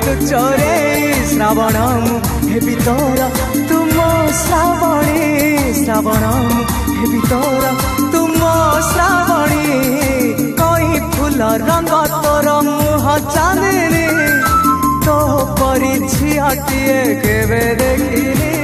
तू चोरे श्रावण हेबी तोर तुम श्रावणी श्रावण हेबी तोर तुम श्रावणी कई फूल रंग तोर मुह चांदनी तो परी झियाटिए केवे देखिनी